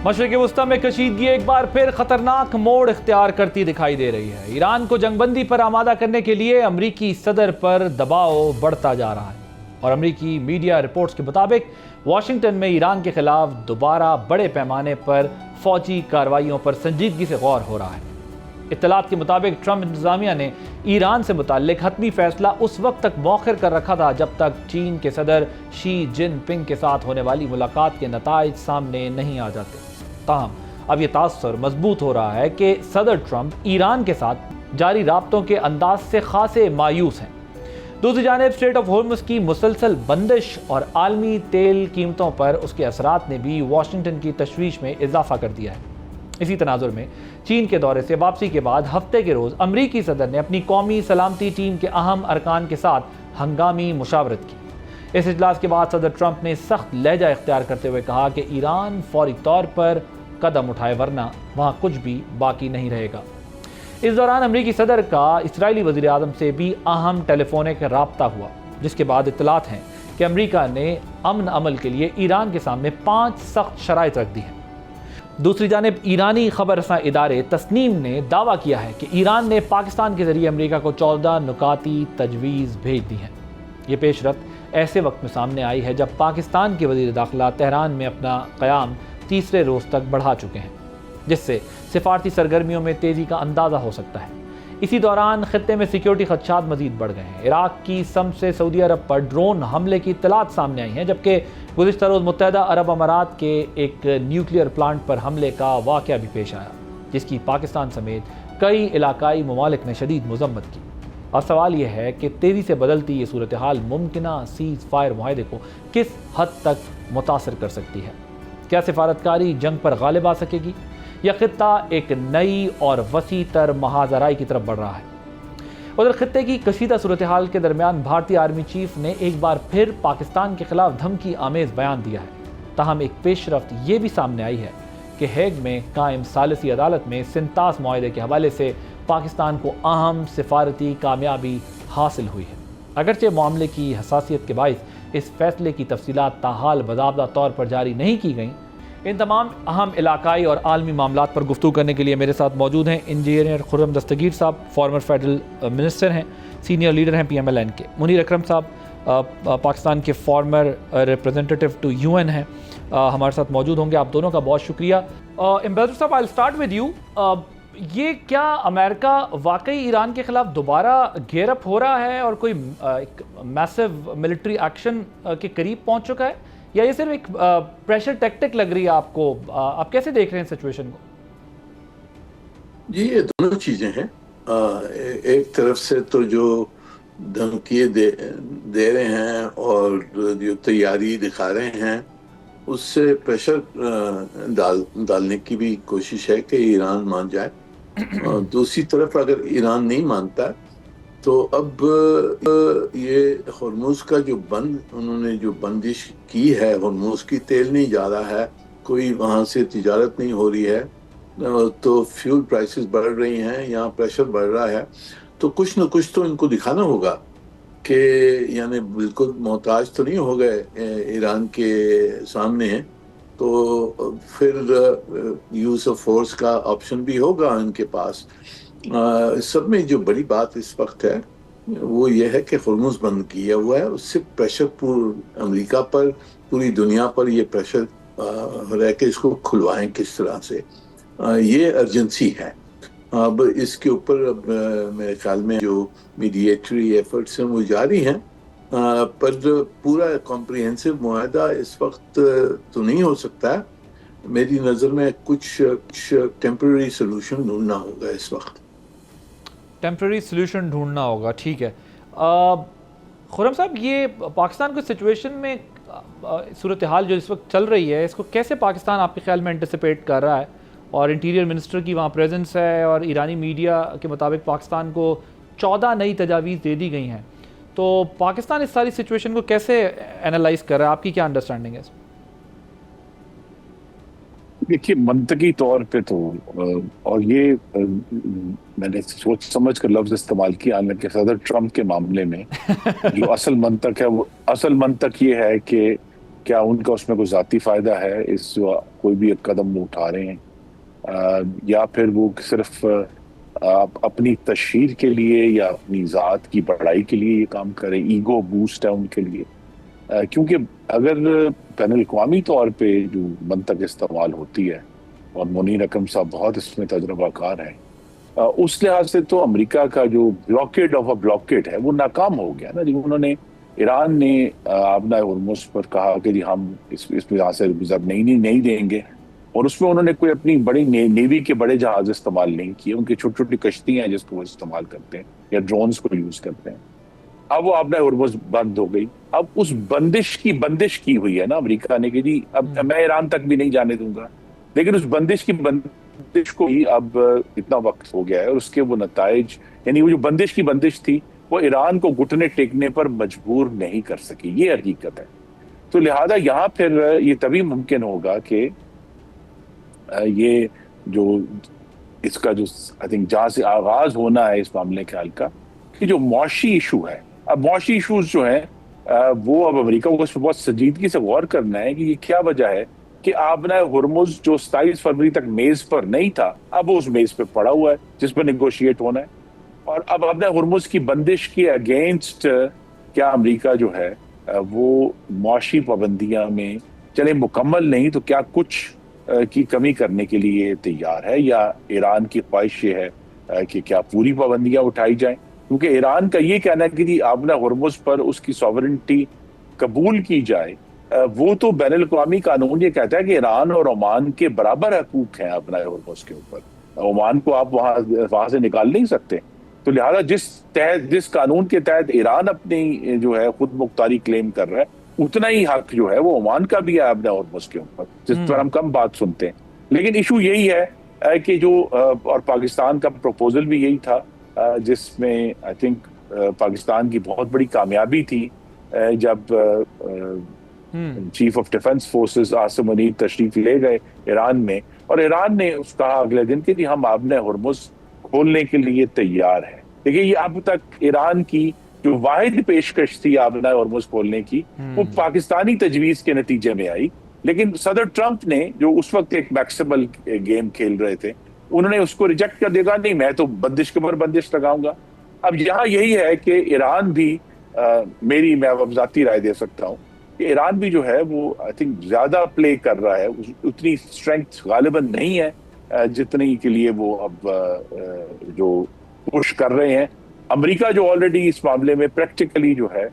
مشرق وسطی میں کشیدگی ایک بار پھر خطرناک موڑ اختیار کرتی دکھائی دے رہی ہے۔ ایران کو جنگ بندی پر آمادہ کرنے کے لیے امریکی صدر پر دباؤ بڑھتا جا رہا ہے، اور امریکی میڈیا رپورٹس کے مطابق واشنگٹن میں ایران کے خلاف دوبارہ بڑے پیمانے پر فوجی کارروائیوں پر سنجیدگی سے غور ہو رہا ہے۔ اطلاعات کے مطابق ٹرمپ انتظامیہ نے ایران سے متعلق حتمی فیصلہ اس وقت تک مؤخر کر رکھا تھا جب تک چین کے صدر شی جن پنگ کے ساتھ ہونے والی ملاقات کے نتائج سامنے نہیں آ جاتے۔ تاہم اب یہ تاثر مضبوط ہو رہا ہے کہ صدر ٹرمپ ایران کے ساتھ جاری رابطوں کے انداز سے خاصے مایوس ہیں۔ دوسری جانب اسٹریٹ آف ہورمز کی مسلسل بندش اور عالمی تیل قیمتوں پر اس کے اثرات نے بھی واشنگٹن کی تشویش میں اضافہ کر دیا ہے۔ اسی تناظر میں چین کے دورے سے واپسی کے بعد ہفتے کے روز امریکی صدر نے اپنی قومی سلامتی ٹیم کے اہم ارکان کے ساتھ ہنگامی مشاورت کی۔ اس اجلاس کے بعد صدر ٹرمپ نے سخت لہجہ اختیار کرتے ہوئے کہا کہ ایران فوری طور پر قدم اٹھائے ورنہ وہاں کچھ بھی باقی نہیں رہے گا۔ اس دوران امریکی صدر کا اسرائیلی وزیر اعظم سے بھی اہم ٹیلی فونک رابطہ ہوا، جس کے بعد اطلاعات ہیں کہ امریکہ نے امن عمل کے لیے ایران کے سامنے 5 سخت شرائط رکھ دی ہیں۔ دوسری جانب ایرانی خبر رساں ادارے تسنیم نے دعویٰ کیا ہے کہ ایران نے پاکستان کے ذریعے امریکہ کو 14 نکاتی تجویز بھیج دی ہیں۔ یہ پیش رفت ایسے وقت میں سامنے آئی ہے جب پاکستان کے وزیر داخلہ تہران میں اپنا قیام تیسرے روز تک بڑھا چکے ہیں، جس سے سفارتی سرگرمیوں میں تیزی کا اندازہ ہو سکتا ہے۔ اسی دوران خطے میں سیکیورٹی خدشات مزید بڑھ گئے ہیں۔ عراق کی سمت سے سعودی عرب پر ڈرون حملے کی اطلاعات سامنے آئی ہیں، جبکہ گزشتہ روز متحدہ عرب امارات کے ایک نیوکلیئر پلانٹ پر حملے کا واقعہ بھی پیش آیا، جس کی پاکستان سمیت کئی علاقائی ممالک نے شدید مذمت کی۔ اب سوال یہ ہے کہ تیزی سے بدلتی یہ صورتحال ممکنہ سیز فائر معاہدے کو کس حد تک متاثر کر سکتی ہے؟ کیا سفارتکاری جنگ پر غالب آ سکے گی، یا خطہ ایک نئی اور وسیع تر محاذ آرائی کی طرف بڑھ رہا ہے؟ ادھر خطے کی کشیدہ صورتحال کے درمیان بھارتی آرمی چیف نے ایک بار پھر پاکستان کے خلاف دھمکی آمیز بیان دیا ہے۔ تاہم ایک پیش رفت یہ بھی سامنے آئی ہے کہ ہیگ میں قائم ثالثی عدالت میں سنتاس معاہدے کے حوالے سے پاکستان کو اہم سفارتی کامیابی حاصل ہوئی ہے۔ اگرچہ معاملے کی حساسیت کے باعث اس فیصلے کی تفصیلات تاحال باضابطہ طور پر جاری نہیں کی گئیں۔ ان تمام اہم علاقائی اور عالمی معاملات پر گفتگو کرنے کے لیے میرے ساتھ موجود ہیں انجینئر خرم دستگیر صاحب، فارمر فیڈرل منسٹر ہیں، سینئر لیڈر ہیں پی ایم ایل این کے۔ منیر اکرم صاحب پاکستان کے former representative to U N ہیں، ہمارے ساتھ موجود ہوں گے۔ آپ دونوں کا بہت شکریہ۔ امبیسڈر صاحب، آئی اسٹارٹ ود یو۔ یہ کیا امریکہ واقعی ایران کے خلاف دوبارہ گیئر اپ ہو رہا ہے اور کوئی میسو ملٹری ایکشن کے قریب پہنچ چکا ہے، یا یہ صرف ایک پریشر ٹیکٹک لگ رہی ہے آپ کو؟ آپ کیسے دیکھ رہے ہیں سچویشن کو؟ جی، یہ دونوں چیزیں ہیں۔ ایک طرف سے تو جو دھمکیے دے رہے ہیں اور جو تیاری دکھا رہے ہیں، اس سے پریشر ڈالنے کی بھی کوشش ہے کہ ایران مان جائے۔ دوسری طرف اگر ایران نہیں مانتا تو اب یہ ہرمز کا جو انہوں نے جو بندش کی ہے، ہرمز کی تیل نہیں جا رہا ہے، کوئی وہاں سے تجارت نہیں ہو رہی ہے، تو فیول پرائسز بڑھ رہی ہیں، یہاں پریشر بڑھ رہا ہے، تو کچھ نہ کچھ تو ان کو دکھانا ہوگا کہ یعنی بالکل محتاج تو نہیں ہو گئے ایران کے سامنے ہیں، تو پھر یوز آف فورس کا آپشن بھی ہوگا ان کے پاس۔ سب میں جو بڑی بات اس وقت ہے وہ یہ ہے کہ ہرمز بند کیا ہوا ہے، اس سے پریشر امریکہ پر، پوری دنیا پر یہ پریشر رہ کے اس کو کھلوائیں کس طرح سے، یہ ارجنسی ہے۔ اب اس کے اوپر اب میرے خیال میں جو میڈیٹری ایفرٹس ہیں وہ جاری ہیں، پر پورا کمپریہنسو معاہدہ اس وقت تو نہیں ہو سکتا ہے۔ میری نظر میں کچھ ٹیمپرری سلوشن ڈھونڈنا ہوگا اس وقت۔ ٹیمپرری سلوشن ڈھونڈنا ہوگا، ٹھیک ہے۔ خرم صاحب، یہ پاکستان کو سچویشن میں صورتحال جو اس وقت چل رہی ہے، اس کو کیسے پاکستان آپ کے خیال میں انٹیسپیٹ کر رہا ہے؟ اور انٹیریئر منسٹر کی وہاں پریزنس ہے، اور ایرانی میڈیا کے مطابق پاکستان کو 14 نئی تجاویز دے دی گئی ہیں، تو پاکستان اس ساری سچویشن کو کیسے اینالائز کر رہا ہے؟ آپ کی کیا انڈرسٹینڈنگ ہے اس میں؟ دیکھیے، منطقی طور پہ تو اور یہ میں نے سوچ سمجھ کر لفظ استعمال کیا، حالانکہ صدر ٹرمپ کے معاملے میں جو اصل منطق ہے، وہ اصل منطق یہ ہے کہ کیا ان کا اس میں کوئی ذاتی فائدہ ہے اس کوئی بھی ایک قدم وہ اٹھا رہے ہیں، یا پھر وہ صرف اپنی تشہیر کے لیے یا اپنی ذات کی بڑائی کے لیے یہ کام کریں، ایگو بوسٹ ہے ان کے لیے. کیونکہ اگر بین الاقوامی طور پہ جو منطق استعمال ہوتی ہے، اور منیر اکرم صاحب بہت اس میں تجربہ کار ہیں، اس لحاظ سے تو امریکہ کا جو بلاکیڈ آف اے بلاکیڈ ہے وہ ناکام ہو گیا نا جی. انہوں نے ایران نے آبنائے ہرمز پر کہا کہ جی ہم اس میں یہاں سے گزر نہیں دیں گے، اور اس میں انہوں نے کوئی اپنی بڑی نیوی کے بڑے جہاز استعمال نہیں کیے، ان کی چھوٹی چھوٹی کشتیاں ہیں جس کو وہ استعمال کرتے ہیں یا ڈرونز کو یوز کرتے ہیں. اب وہ آبنائے ہرمز بند ہو گئی. اب اس بندش کی ہوئی ہے نا امریکہ نے کہ جی اب میں ایران تک بھی نہیں جانے دوں گا، لیکن اس بندش کو ہی اب اتنا وقت ہو گیا ہے، اور اس کے وہ نتائج، یعنی وہ جو بندش کی بندش تھی وہ ایران کو گھٹنے ٹیکنے پر مجبور نہیں کر سکی، یہ حقیقت ہے. تو لہذا یہاں پھر یہ تبھی ممکن ہوگا کہ یہ جو اس کا جو آئی تھنک جہاں سے آغاز ہونا ہے اس معاملے کے حل کا، کہ جو معاشی ایشو ہے، اب معاشی ایشوز جو ہیں وہ اب امریکہ کو اس پہ بہت سنجیدگی سے غور کرنا ہے کہ یہ کیا وجہ ہے کہ آبنائے ہرمز جو 27 فروری تک میز پر نہیں تھا اب وہ اس میز پہ پڑا ہوا ہے جس پر نیگوشیٹ ہونا ہے. اور اب آبنائے ہرمز کی بندش کے اگینسٹ کیا امریکہ جو ہے وہ معاشی پابندیاں میں چلے مکمل نہیں تو کیا کچھ کی کمی کرنے کے لیے تیار ہے، یا ایران کی خواہش یہ ہے کہ کیا پوری پابندیاں اٹھائی جائیں. کیونکہ ایران کا یہ کہنا ہے کہ جی آبنائے ہرمز پر اس کی سوورنٹی قبول کی جائے، وہ تو بین الاقوامی قانون یہ کہتا ہے کہ ایران اور عمان کے برابر حقوق ہیں آبنائے ہرمز کے اوپر، عمان کو آپ وہاں سے نکال نہیں سکتے. تو لہذا جس قانون کے تحت ایران اپنی جو ہے خود مختاری کلیم کر رہا ہے، اتنا ہی حق جو ہے وہ عمان کا بھی ہے آبنائے ہرمز کے اوپر، جس پر ہم کم بات سنتے ہیں. لیکن ایشو یہی ہے کہ جو اور پاکستان کا پروپوزل بھی یہی تھا، جس میں آئی تھنک پاکستان کی بہت بڑی کامیابی تھی جب chief of defence forces Asim Munir تشریف لے گئے ایران میں، اور ایران نے کہا اگلے دن کہ جی ہم آبنائے ہرمز کھولنے کے لیے تیار ہیں. دیکھیے یہ اب تک ایران کی جو واحد پیشکش تھی آبنائے ہرمز کھولنے کی وہ پاکستانی تجویز کے نتیجے میں آئی، لیکن صدر ٹرمپ نے جو اس وقت ایک میکسیمل گیم کھیل رہے تھے انہوں نے اس کو ریجیکٹ کر دیا، نہیں میں تو بندش کے اوپر بندش لگاؤں گا. اب یہاں یہی ہے کہ ایران بھی میں اب ذاتی رائے دے سکتا ہوں کہ ایران بھی جو ہے وہ آئی تھنک زیادہ پلے کر رہا ہے، اتنی اسٹرینگتھ غالباً نہیں ہے جتنی کے لیے وہ اب جو پوش کر رہے ہیں. امریکہ جو آلریڈی اس معاملے میں پریکٹیکلی جو ہے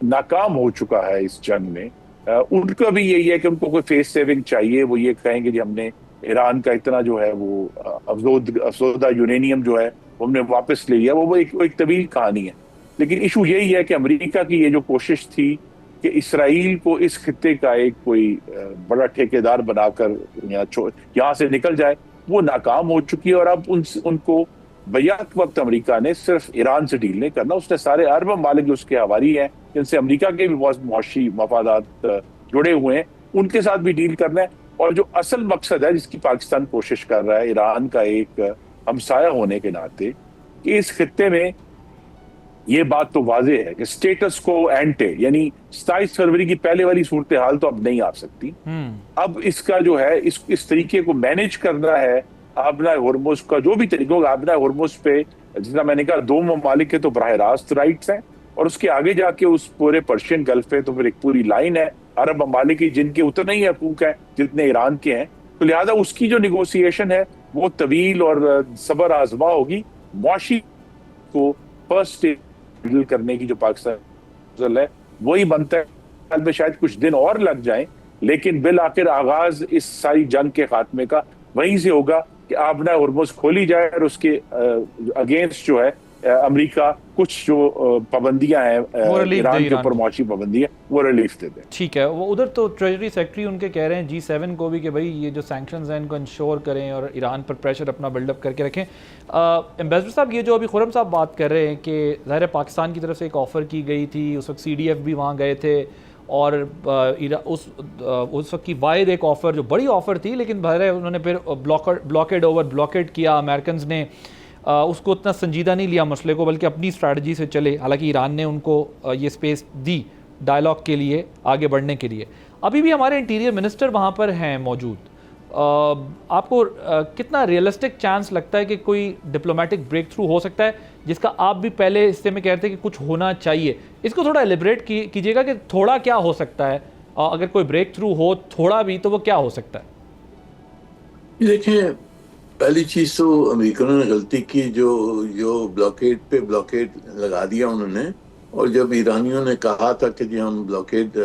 ناکام ہو چکا ہے اس جنگ میں، ان کا بھی یہی ہے کہ ان کو کوئی فیس سیونگ چاہیے. وہ یہ کہیں گے جی ہم نے ایران کا اتنا جو ہے وہ افزودہ یورینیم جو ہے ہم نے واپس لے لیا، وہ ایک طویل کہانی ہے. لیکن ایشو یہی ہے کہ امریکہ کی یہ جو کوشش تھی کہ اسرائیل کو اس خطے کا ایک کوئی بڑا ٹھیکیدار بنا کر یہاں سے نکل جائے، وہ ناکام ہو چکی ہے. اور اب ان کو بیک وقت امریکہ نے صرف ایران سے ڈیل نہیں کرنا، اس نے سارے عرب ممالک جو اس کے حوالی ہیں جن سے امریکہ کے بھی بہت معاشی مفادات جڑے ہوئے ہیں ان کے ساتھ بھی ڈیل کرنا ہے. اور جو اصل مقصد ہے جس کی پاکستان کوشش کر رہا ہے ایران کا ایک ہمسایہ ہونے کے ناطے، کہ اس خطے میں یہ بات تو واضح ہے کہ سٹیٹس کو اینٹے، یعنی 27 فروری کی پہلے والی صورتحال تو اب نہیں آ سکتی. اب اس کا جو ہے اس طریقے کو مینیج کرنا ہے آبنائے ہرمز کا جو بھی طریقہ ہوگا. آبنائے ہرمز پہ جتنا میں نے کہا 2 ممالک کے تو براہ راست رائٹس ہیں، اور اس کے آگے جا کے اس پورے پرشین گلف پہ تو پھر ایک پوری لائن ہے عرب ممالک کی جن کے اتنے ہی حقوق ہیں جتنے ایران کے ہیں. تو لہذا اس کی جو نیگوسیشن ہے وہ طویل اور صبر آزما ہوگی. معاشی کو فرسٹ ہینڈل کرنے کی جو پاکستان ہے وہی بنتا ہے، میں شاید کچھ دن اور لگ جائیں، لیکن بالآخر آغاز اس ساری جنگ کے خاتمے کا وہیں سے ہوگا کہ آبنائے ہرمز کھولی جائے اور اس کے اگینسٹ جو ہے امریکہ کچھ جو پابندیاں ہیں ایران کے اوپر معاشی پابندیاں وہ ریلیف دے دیں. ٹھیک ہے. وہ ادھر تو ٹریجری سیکرٹری ان کے کہہ رہے ہیں G7 کو بھی کہ بھائی یہ جو سینکشنز ہیں ان کو انشور کریں اور ایران پر پریشر اپنا بلڈ اپ کر کے رکھیں. ایمبیسڈر صاحب یہ جو ابھی خرم صاحب بات کر رہے ہیں کہ ظاہر پاکستان کی طرف سے ایک آفر کی گئی تھی، اس وقت CDF بھی وہاں گئے تھے، اور اس وقت کی واحد ایک آفر جو بڑی آفر تھی لیکن ظاہر انہوں نے پھر بلاکیڈ اوور بلاکیڈ کیا. امریکنز نے اس کو اتنا سنجیدہ نہیں لیا مسئلے کو، بلکہ اپنی اسٹریٹجی سے چلے. حالانکہ ایران نے ان کو یہ سپیس دی ڈائلاگ کے لیے آگے بڑھنے کے لیے. ابھی بھی ہمارے انٹیریئر منسٹر وہاں پر ہیں موجود. آپ کو کتنا ریئلسٹک چانس لگتا ہے کہ کوئی ڈپلومیٹک بریک تھرو ہو سکتا ہے, جس کا آپ بھی پہلے حصے میں کہتے ہیں کہ کچھ ہونا چاہیے؟ اس کو تھوڑا ایلیبریٹ کیجیے گا کہ تھوڑا کیا ہو سکتا ہے, اگر کوئی بریک تھرو ہو تھوڑا بھی تو وہ کیا ہو سکتا ہے؟ دیکھیں, پہلی چیز تو امریکنوں نے غلطی کی جو بلاکیڈ پہ بلاکیڈ لگا دیا انہوں نے, اور جب ایرانیوں نے کہا تھا کہ جی ہم بلاکیڈ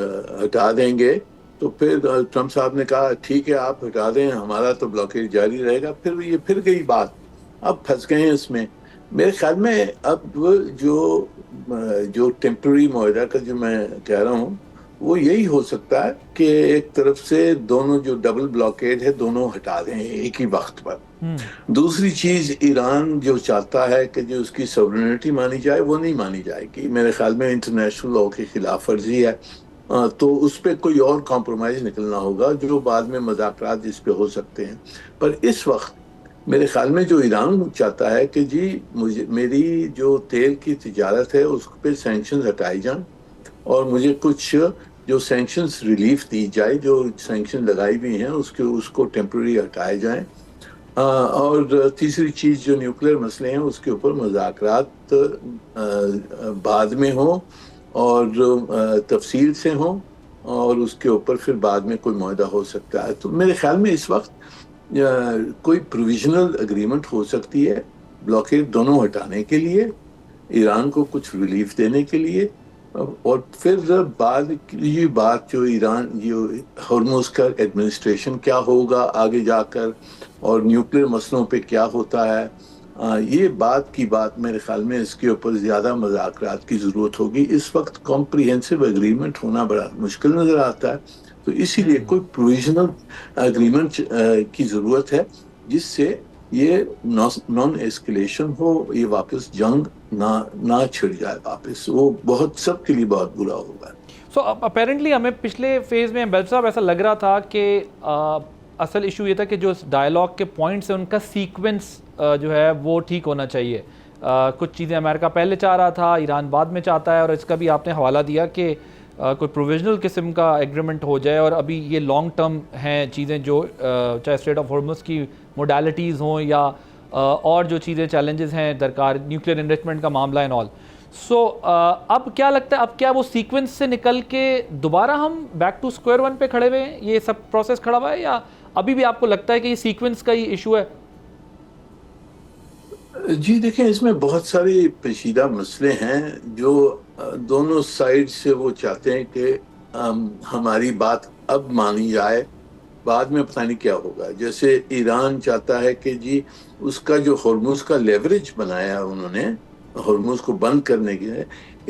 ہٹا دیں گے تو پھر ٹرمپ صاحب نے کہا ٹھیک ہے آپ ہٹا دیں, ہمارا تو بلاکیڈ جاری رہے گا. پھر گئی بات, اب پھنس گئے ہیں اس میں. میرے خیال میں اب جو ٹیمپرری معاہدہ کا جو میں کہہ رہا ہوں وہ یہی ہو سکتا ہے کہ ایک طرف سے دونوں جو ڈبل بلاکیڈ ہے دونوں ہٹا دیں ایک ہی وقت پر. دوسری چیز, ایران جو چاہتا ہے کہ جو اس کی سوورنٹی مانی جائے وہ نہیں مانی جائے گی. میرے خیال میں انٹرنیشنل لاء کی خلاف ورزی ہے, تو اس پہ کوئی اور کمپرومائز نکلنا ہوگا جو بعد میں مذاکرات جس پہ ہو سکتے ہیں. پر اس وقت میرے خیال میں جو ایران چاہتا ہے کہ جی میری جو تیل کی تجارت ہے اس پہ سینکشنز ہٹائی جائیں, اور مجھے کچھ جو سینکشنز ریلیف دی جائے, جو سینکشن لگائی ہوئی ہیں اس کو ٹیمپرری ہٹائے جائیں. اور تیسری چیز جو نیوکلیر مسئلے ہیں اس کے اوپر مذاکرات بعد میں ہوں اور تفصیل سے ہوں, اور اس کے اوپر پھر بعد میں کوئی معاہدہ ہو سکتا ہے. تو میرے خیال میں اس وقت کوئی پروویژنل اگریمنٹ ہو سکتی ہے بلاکیڈ دونوں ہٹانے کے لیے, ایران کو کچھ ریلیف دینے کے لیے, اور پھر بعد کی بات جو ایران جو ہرمز کا ایڈمنسٹریشن کیا ہوگا آگے جا کر, اور نیوکلیر مسئلوں پہ کیا ہوتا ہے, یہ بات میرے خیال میں اس کے اوپر زیادہ مذاکرات کی ضرورت ہوگی. اس وقت کمپریہنسو ایگریمنٹ ہونا بڑا مشکل نظر آتا ہے, تو اسی لیے کوئی پروویژنل ایگریمنٹ کی ضرورت ہے جس سے یہ نان ایسکیلیشن ہو, یہ واپس جنگ نہ چھڑ جائے واپس. وہ بہت سب کے لیے بہت برا ہوگا. سو اپیرنٹلی ہمیں پچھلے فیز میں بیل صاحب ایسا لگ رہا تھا کہ اصل ایشو یہ تھا کہ جو ڈائلاگ کے پوائنٹس ہیں ان کا سیکوینس جو ہے وہ ٹھیک ہونا چاہیے. کچھ چیزیں امریکہ پہلے چاہ رہا تھا, ایران بعد میں چاہتا ہے, اور اس کا بھی آپ نے حوالہ دیا کہ کوئی پروویژنل قسم کا ایگریمنٹ ہو جائے, اور ابھی یہ لانگ ٹرم ہیں چیزیں جو چاہے اسٹریٹ آف ہارمز کی موڈیلٹیز ہوں یا اور جو چیزیں چیلنجز ہیں درکار, نیوکلیر انرچمنٹ کا معاملہ اینڈ آل. سو اب کیا لگتا ہے, اب کیا وہ سیکوینس سے نکل کے دوبارہ ہم بیک ٹو اسکوائر ون پہ کھڑے ہوئے ہیں, یہ سب پروسیس کھڑا ہوا ہے, یا ابھی بھی آپ کو لگتا ہے کہ یہ سیکوینس کا ہی ایشو ہے؟ جی دیکھیں, اس میں بہت سارے پیچیدہ مسئلے ہیں جو دونوں سائیڈ سے وہ چاہتے ہیں کہ ہماری بات اب مانی جائے, بعد میں پتہ نہیں کیا ہوگا. جیسے ایران چاہتا ہے کہ جی اس کا جو ہرمز کا لیوریج بنایا انہوں نے ہرمز کو بند کرنے کے لیے,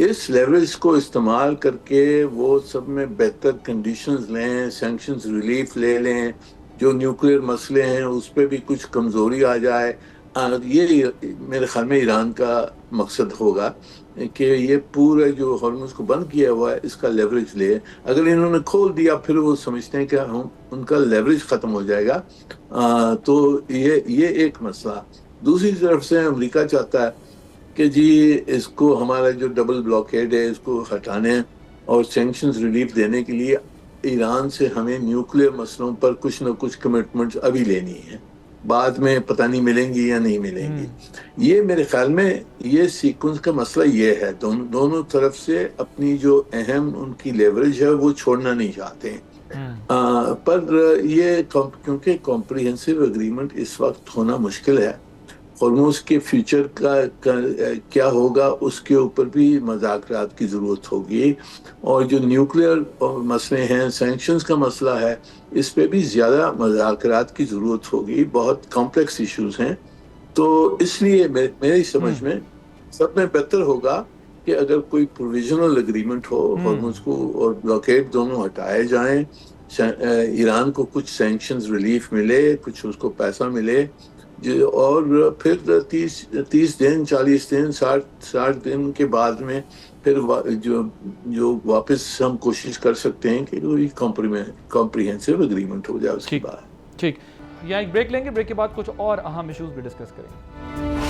اس لیوریج کو استعمال کر کے وہ سب میں بہتر کنڈیشنز لیں, سینکشنز ریلیف لے لیں, جو نیوکلیر مسئلے ہیں اس پہ بھی کچھ کمزوری آ جائے. یہ میرے خیال میں ایران کا مقصد ہوگا کہ یہ پورا جو ہرمز کو بند کیا ہوا ہے اس کا لیوریج لے. اگر انہوں نے کھول دیا پھر وہ سمجھتے ہیں کہ ان کا لیوریج ختم ہو جائے گا, تو یہ ایک مسئلہ. دوسری طرف سے امریکہ چاہتا ہے کہ جی اس کو ہمارا جو ڈبل بلاکیڈ ہے اس کو ہٹانے اور سینکشنز ریلیف دینے کے لیے ایران سے ہمیں نیوکلیر مسئلوں پر کچھ نہ کچھ کمٹمنٹس ابھی لینی ہے, بعد میں پتہ نہیں ملیں گی یا نہیں ملیں گی. یہ میرے خیال میں یہ سیکوینس کا مسئلہ یہ ہے, دونوں طرف سے اپنی جو اہم ان کی لیوریج ہے وہ چھوڑنا نہیں چاہتے ہیں. پر یہ کیونکہ کمپریہنسو ایگریمنٹ اس وقت ہونا مشکل ہے, ہرمز کے فیوچر کا کیا ہوگا اس کے اوپر بھی مذاکرات کی ضرورت ہوگی, اور جو نیوکلیر مسئلے ہیں, سینکشنز کا مسئلہ ہے, اس پہ بھی زیادہ مذاکرات کی ضرورت ہوگی. بہت کمپلیکس ایشوز ہیں, تو اس لیے میری سمجھ میں سب میں بہتر ہوگا کہ اگر کوئی پروویژنل ایگریمنٹ ہو, ہرمز کو اور بلاکیڈ دونوں ہٹائے جائیں, ایران کو کچھ سینکشنز ریلیف ملے, کچھ اس کو پیسہ ملے, اور پھر 30 دن 40 دن 60 دن کے بعد میں پھر جو واپس ہم کوشش کر سکتے ہیں کہ کوئی کمپریہنسو ایگریمنٹ ہو جائے اس کے بعد. ٹھیک, یہاں ایک بریک لیں گے, بریک کے بعد کچھ اور اہم ایشوز بھی ڈسکس کریں گے.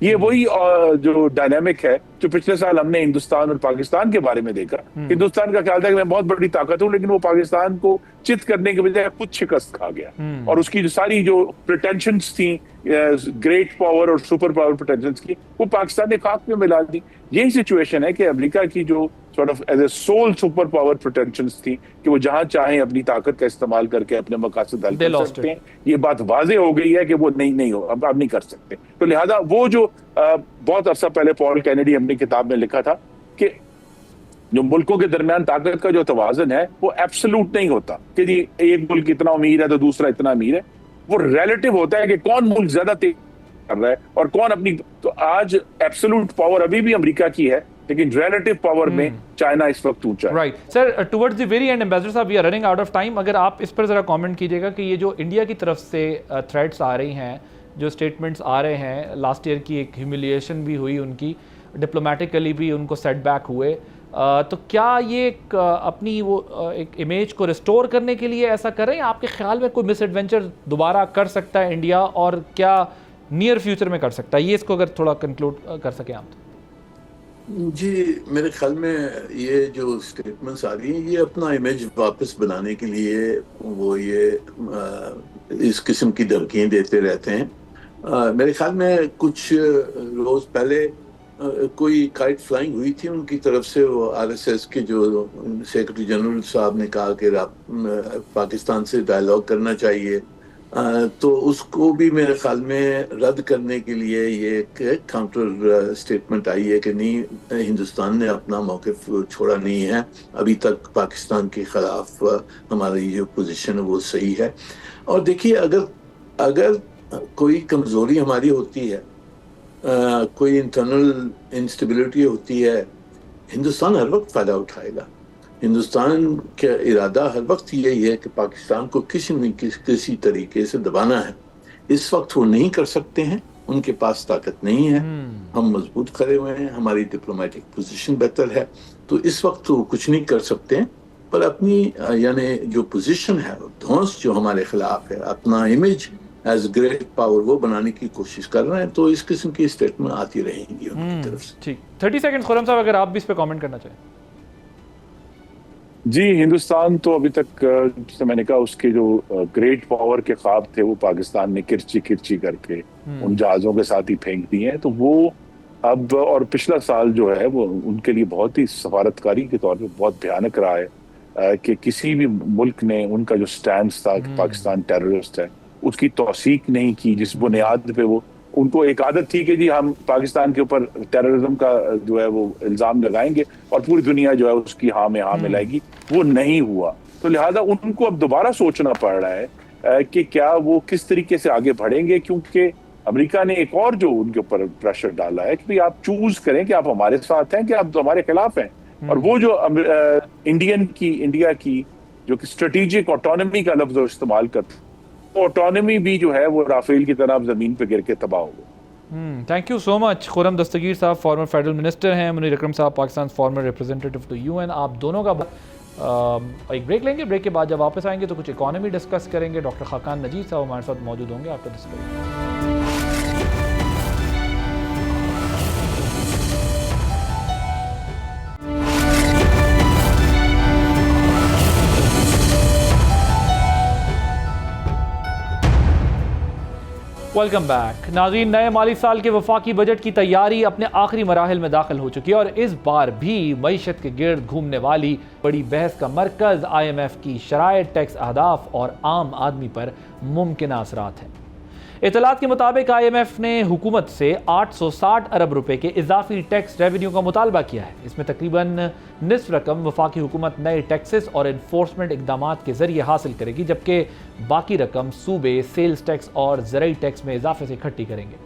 یہ وہی جو ڈائنامک ہے جو پچھلے سال ہم نے ہندوستان اور پاکستان کے بارے میں دیکھا. ہندوستان کا خیال تھا کہ میں بہت بڑی طاقت ہوں، لیکن وہ پاکستان کو چت کرنے کے بجائے خود شکست کھا گیا. اور اس کی جو ساری جو پریٹینشنز تھیں گریٹ پاور اور سپر پاور پریٹینشنز کی، وہ پاکستان نے خاک میں ملا دی. یہی سچویشن ہے کہ امریکہ کی جو sort of as a sole super power pretensions تھی کہ وہ جہاں چاہیں اپنی طاقت کا استعمال کر کے اپنے مقاصد حل کر سکتے ہیں. یہ بات واضح ہو گئی ہے کہ وہ نہیں ہو اب نہیں کر سکتے. تو لہذا وہ جو بہت عرصہ پہلے پال کینیڈی اپنی کتاب میں لکھا تھا کہ جو ملکوں کے درمیان طاقت کا جو توازن ہے وہ ایبسولوٹ نہیں ہوتا کہ جی ایک ملک اتنا امیر ہے تو دوسرا اتنا امیر ہے. وہ ریلیٹو ہوتا ہے کہ کون ملک زیادہ تیز کر رہا ہے اور کون اپنی. تو آج ایبسولوٹ پاور ابھی بھی امریکہ کی ہے، لیکن ریلیٹو پاور میں چائنا اس وقت اونچا ہے. Right sir, towards the very end ambassador صاحب we are running out of time. اگر آپ اس پر ذرا کامنٹ کیجیے گا کہ یہ جو انڈیا کی طرف سے تھریٹس آ رہی ہیں، جو اسٹیٹمنٹس آ رہے ہیں، لاسٹ ایئر کی ایک ہیوملیشن بھی ہوئی ان کی، ڈپلومیٹیکلی بھی ان کو سیٹ بیک ہوئے، تو کیا یہ ایک اپنی وہ ایک امیج کو ریسٹور کرنے کے لیے ایسا کر رہے ہیں؟ آپ کے خیال میں کوئی مس ایڈونچر دوبارہ کر سکتا ہے انڈیا، اور کیا نیئر فیوچر میں کر سکتا ہے؟ یہ اس کو اگر تھوڑا کنکلوڈ کر سکیں آپ. جی میرے خیال میں یہ جو اسٹیٹمنٹس آ رہی ہیں یہ اپنا امیج واپس بنانے کے لیے وہ یہ اس قسم کی دھمکیاں دیتے رہتے ہیں. میرے خیال میں کچھ روز پہلے کوئی کائٹ فلائنگ ہوئی تھی ان کی طرف سے. وہ آر ایس ایس کے جو سیکرٹری جنرل صاحب نے کہا کہ پاکستان سے ڈائیلاگ کرنا چاہیے، تو اس کو بھی میرے خیال میں رد کرنے کے لیے یہ ایک کاؤنٹر اسٹیٹمنٹ آئی ہے کہ نہیں، ہندوستان نے اپنا موقف چھوڑا نہیں ہے، ابھی تک پاکستان کے خلاف ہماری جو پوزیشن ہے وہ صحیح ہے. اور دیکھیے اگر کوئی کمزوری ہماری ہوتی ہے، کوئی انٹرنل انسٹیبلٹی ہوتی ہے، ہندوستان ہر وقت فائدہ اٹھائے گا. ہندوستان کا ارادہ ہر وقت یہی ہے کہ پاکستان کو کسی طریقے سے دبانا ہے. اس وقت وہ نہیں کر سکتے ہیں، ان کے پاس طاقت نہیں ہے. ہم مضبوط کھڑے ہوئے ہیں، ہماری ڈپلومیٹک پوزیشن بہتر ہے، تو اس وقت وہ کچھ نہیں کر سکتے ہیں. پر اپنی یعنی جو پوزیشن ہے، دھونس جو ہمارے خلاف ہے، اپنا امیج ایز گریٹ پاور وہ بنانے کی کوشش کر رہے ہیں. تو اس قسم کی اسٹیٹمنٹ آتی رہیں گی ان کی طرف سے. ٹھیک، 30 سیکنڈ خرم صاحب اگر آپ بھی اس پہ کامنٹ کرنا چاہیں. جی ہندوستان تو ابھی تک جیسے میں نے کہا اس کے جو گریٹ پاور کے خواب تھے وہ پاکستان نے کرچی کر کے ان جہازوں کے ساتھ ہی پھینک دی ہیں. تو وہ اب اور پچھلا سال جو ہے وہ ان کے لیے بہت ہی سفارتکاری کے طور پہ بہت بھیانک رہا ہے کہ کسی بھی ملک نے ان کا جو سٹینس تھا کہ پاکستان ٹیررسٹ ہے اس کی توثیق نہیں کی، جس بنیاد پہ وہ ان کو ایک عادت تھی کہ جی ہم پاکستان کے اوپر ٹیررزم کا جو ہے وہ الزام لگائیں گے اور پوری دنیا جو ہے اس کی ہاں میں لائے گی. وہ نہیں ہوا. تو لہٰذا ان کو اب دوبارہ سوچنا پڑ رہا ہے کہ کیا وہ کس طریقے سے آگے بڑھیں گے، کیونکہ امریکہ نے ایک اور جو ان کے اوپر پریشر ڈالا ہے کہ آپ چوز کریں کہ آپ ہمارے ساتھ ہیں کہ آپ ہمارے خلاف ہیں. اور وہ جو انڈیا کی جو کہ اسٹریٹجک آٹونومی کا لفظ استعمال کرتے، آٹونومی بھی جو ہے وہ رافیل کی طرح زمین پہ گر کے تباہ ہو گئے. Thank you so much. Khurram Dastgir صاحب فارمر فیڈرل منسٹر ہیں، منیر اکرم صاحب Pakistan former representative to UN. آپ دونوں کا ایک بریک لیں گے، بریک کے بعد جب واپس آئیں گے تو کچھ اکانومی ڈسکس کریں گے. ڈاکٹر خاقان نجیب صاحب ہمارے ساتھ موجود ہوں گے. آپ کا ڈسکس ویلکم بیک. ناظرین، نئے مالی سال کے وفاقی بجٹ کی تیاری اپنے آخری مراحل میں داخل ہو چکی ہے، اور اس بار بھی معیشت کے گرد گھومنے والی بڑی بحث کا مرکز IMF کی شرائط، ٹیکس اہداف اور عام آدمی پر ممکنہ اثرات ہیں. اطلاعات کے مطابق IMF نے حکومت سے 860 ارب روپے کے اضافی ٹیکس ریونیو کا مطالبہ کیا ہے. اس میں تقریباً نصف رقم وفاقی حکومت نئے ٹیکسز اور انفورسمنٹ اقدامات کے ذریعے حاصل کرے گی، جبکہ باقی رقم صوبے سیلز ٹیکس اور زرعی ٹیکس میں اضافے سے اکٹھی کریں گے.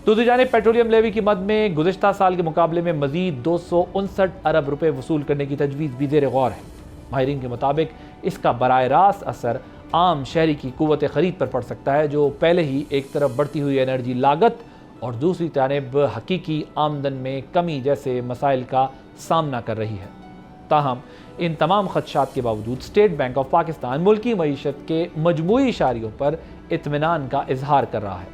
دوسری جانب پیٹرولیم لیوی کی مد میں گزشتہ سال کے مقابلے میں مزید 259 ارب روپے وصول کرنے کی تجویز بھی زیر غور ہے. ماہرین کے مطابق اس کا براہ راست اثر عام شہری کی قوت خرید پر پڑ سکتا ہے، جو پہلے ہی ایک طرف بڑھتی ہوئی انرجی لاگت اور دوسری جانب حقیقی آمدن میں کمی جیسے مسائل کا سامنا کر رہی ہے. تاہم ان تمام خدشات کے باوجود اسٹیٹ بینک آف پاکستان ملکی معیشت کے مجموعی اشاریوں پر اطمینان کا اظہار کر رہا ہے.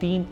$3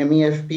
MEFP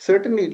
Certainly,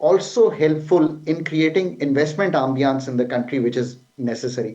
also helpful in creating investment ambience in the country which is necessary।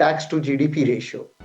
tax to GDP ratio।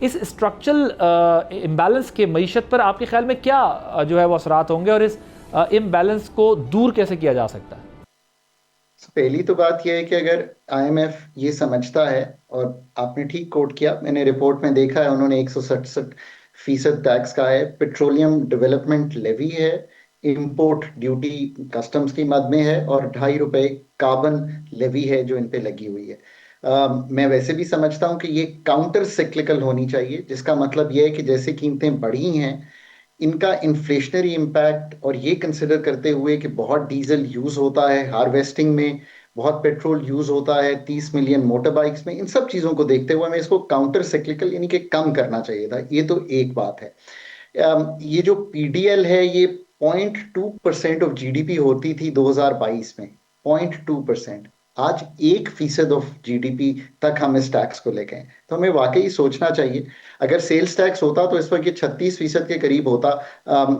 اس اسٹرکچرل امبیلنس کے معیشت پر آپ کے خیال میں کیا جو ہے وہ اثرات ہوں گے اور اس امبیلنس کو دور کیسے کیا جا سکتا ہے؟ پہلی تو بات یہ ہے کہ اگر آئی ایم ایف یہ سمجھتا ہے، اور آپ نے ٹھیک کوٹ کیا، میں نے رپورٹ میں دیکھا ہے انہوں نے 167% ٹیکس کا ہے، پیٹرولیم ڈیولپمنٹ لیوی ہے، امپورٹ ڈیوٹی کسٹمز کی مد میں ہے، اور ₹2.5 کاربن لیوی ہے جو ان پہ لگی ہوئی ہے۔ میں ویسے بھی سمجھتا ہوں کہ یہ کاؤنٹر سیکلیکل ہونی چاہیے، جس کا مطلب یہ ہے کہ جیسے قیمتیں بڑھی ہیں ان کا انفلیشنری امپیکٹ، اور یہ کنسیڈر کرتے ہوئے کہ بہت ڈیزل یوز ہوتا ہے ہارویسٹنگ میں، بہت پیٹرول یوز ہوتا ہے 30 ملین موٹر بائکس میں، ان سب چیزوں کو دیکھتے ہوئے ہمیں اس کو کاؤنٹر سیکلیکل یعنی کہ کم کرنا چاہیے تھا۔ یہ تو ایک بات ہے۔ یہ جو پی ڈی ایل ہے یہ 0.2% آف جی ڈی پی ہوتی تھی 2022 میں، 0.2%۔ آج 1% آف جی ڈی پی تک ہم اس ٹیکس کو لے گئے، تو ہمیں واقعی سوچنا چاہیے۔ اگر سیلز ٹیکس ہوتا تو اس وقت یہ 36% کے قریب ہوتا،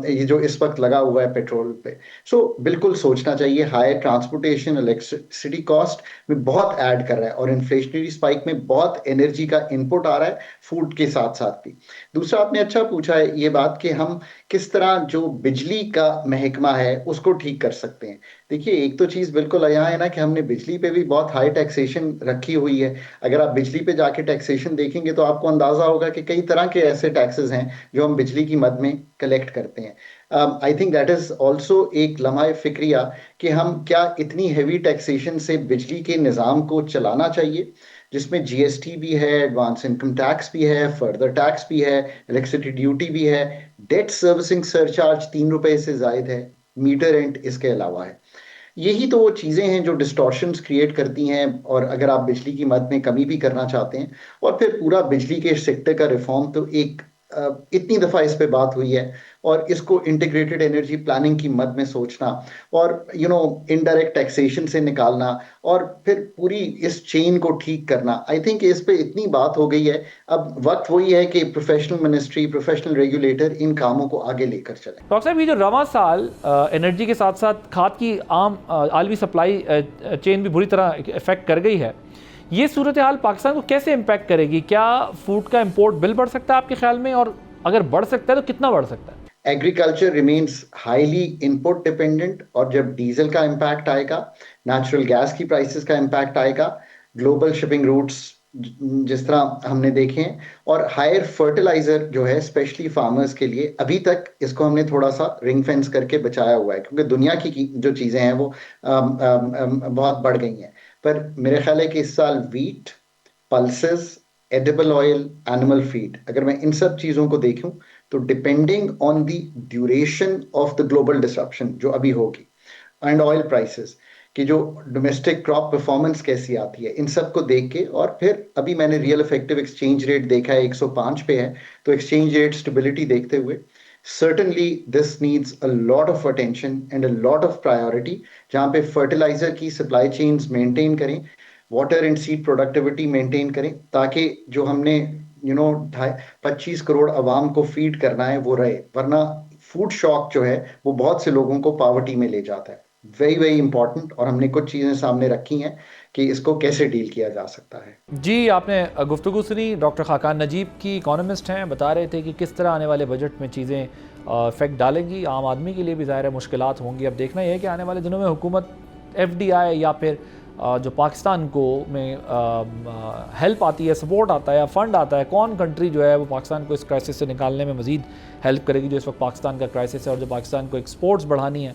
یہ جو اس وقت لگا ہوا ہے پیٹرول پہ۔ سو بالکل سوچنا چاہیے۔ ہائی ٹرانسپورٹیشن، الیکٹریسٹی کاسٹ میں بہت ایڈ کر رہا ہے، اور انفلیشنری اسپائک میں بہت انرجی کا انپٹ آ رہا ہے فوڈ کے ساتھ ساتھ بھی۔ دوسرا آپ نے اچھا پوچھا ہے یہ بات کہ ہم کس طرح جو بجلی کا محکمہ ہے اس کو ٹھیک کر سکتے ہیں۔ دیکھیے ایک تو چیز بالکل عیاں ہے نا کہ ہم نے بجلی پہ بھی بہت ہائی ٹیکسیشن رکھی ہوئی ہے۔ اگر آپ بجلی پہ جا کے ٹیکسیشن دیکھیں گے تو آپ کو اندازہ ہوگا کہ کئی طرح کے ایسے ٹیکسز ہیں جو ہم بجلی کی مد میں کلیکٹ کرتے ہیں۔ I think that is also ایک لمحہ فکریہ کہ ہم کیا اتنی ہیوی ٹیکسیشن سے بجلی کے نظام کو چلانا چاہیے، جس میں جی ایس ٹی بھی ہے، ایڈوانس انکم ٹیکس بھی ہے، فردر ٹیکس بھی ہے، الیکٹریسٹی ڈیوٹی بھی ہے، ڈیٹ سروسنگ سرچارج ₹3 سے زائد ہے، میٹر رینٹ اس کے علاوہ ہے۔ یہی تو وہ چیزیں ہیں جو ڈسٹورشنز کریٹ کرتی ہیں، اور اگر آپ بجلی کی مد میں کمی بھی کرنا چاہتے ہیں، اور پھر پورا بجلی کے سیکٹر کا ریفارم تو ایک اتنی دفعہ اس پہ بات ہوئی ہے، اور اس کو انٹیگریٹڈ انرجی پلاننگ کی مد میں سوچنا، اور انڈائریکٹ ٹیکسیشن سے نکالنا، اور پھر پوری اس چین کو ٹھیک کرنا۔ آئی تھنک اس پہ اتنی بات ہو گئی ہے، اب وقت وہی ہے کہ پروفیشنل منسٹری، پروفیشنل ریگولیٹر ان کاموں کو آگے لے کر چلیں۔ ڈاکٹر صاحب یہ جو رواں سال انرجی کے ساتھ ساتھ کھاد کی عام عالمی سپلائی چین بھی بری طرح افیکٹ کر گئی ہے، یہ صورتحال پاکستان کو کیسے امپیکٹ کرے گی؟ کیا فوڈ کا امپورٹ بل بڑھ سکتا ہے آپ کے خیال میں، اور اگر بڑھ سکتا ہے تو کتنا بڑھ سکتا ہے؟ Agriculture remains highly input dependent, اور جب ڈیزل کا امپیکٹ آئے گا، نیچرل گیس کی پرائسز کا امپیکٹ آئے گا، گلوبل شپنگ روٹس جس طرح ہم نے دیکھے ہیں، اور ہائر فرٹیلائزر جو ہے اسپیشلی فارمرز کے لیے، ابھی تک اس کو ہم نے تھوڑا سا رنگ فینس کر کے بچایا ہوا ہے، کیونکہ دنیا کی جو چیزیں ہیں وہ بہت بڑھ گئی ہیں۔ پر میرے خیال ہے کہ اس سال wheat, pulses, edible oil, animal feed, اگر میں ان سب چیزوں کو دیکھوں تو depending on the duration of the global disruption جو ابھی ہوگی، اینڈ آئل پرائسز کہ جو ڈومیسٹک کراپ پرفارمنس کیسی آتی ہے، ان سب کو دیکھ کے، اور پھر ابھی میں نے ریئل افیکٹو ایکسچینج ریٹ دیکھا ہے 105 پہ ہے، تو ایکسچینج ریٹ اسٹیبلٹی دیکھتے ہوئے certainly this needs a lot of attention and a lot of priority، جہاں پہ فرٹیلائزر کی سپلائی چینز مینٹین کریں، water and seed productivity maintain کریں، تاکہ جو ہم نے 25 کروڑ عوام کو فیڈ کرنا ہے وہ رہے، ورنہ فوڈ شاک جو ہے وہ بہت سے لوگوں کو پاورٹی میں لے جاتا ہے۔ ویری ویری امپورٹنٹ، اور ہم نے کچھ چیزیں سامنے رکھی ہیں کہ اس کو کیسے ڈیل کیا جا سکتا ہے۔ جی آپ نے گفتگو سنی، ڈاکٹر خاقان نجیب کی اکانومسٹ ہیں، بتا رہے تھے کہ کس طرح آنے والے بجٹ میں چیزیں افیکٹ ڈالیں گی، عام آدمی کے لیے بھی ظاہر مشکلات ہوں گی۔ اب دیکھنا یہ ہے کہ آنے والے دنوں میں حکومت ایف ڈی آئی یا پھر جو پاکستان کو میں ہیلپ آتی ہے، سپورٹ آتا ہے یا فنڈ آتا ہے، کون کنٹری جو ہے وہ پاکستان کو اس کرائسس سے نکالنے میں مزید ہیلپ کرے گی جو اس وقت پاکستان کا کرائسس ہے، اور جو پاکستان کو ایکسپورٹس بڑھانی ہے،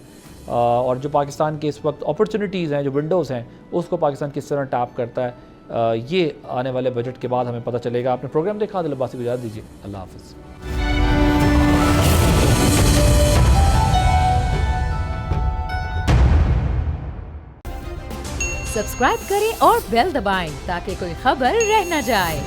اور جو پاکستان کے اس وقت اپرچونیٹیز ہیں، جو ونڈوز ہیں، اس کو پاکستان کس طرح ٹیپ کرتا ہے، یہ آنے والے بجٹ کے بعد ہمیں پتہ چلے گا۔ آپ نے پروگرام دیکھا، عادل عباسی کو اجازت دیجیے، اللہ حافظ۔ سبسکرائب کریں اور بیل دبائیں تاکہ کوئی خبر رہ نہ جائے۔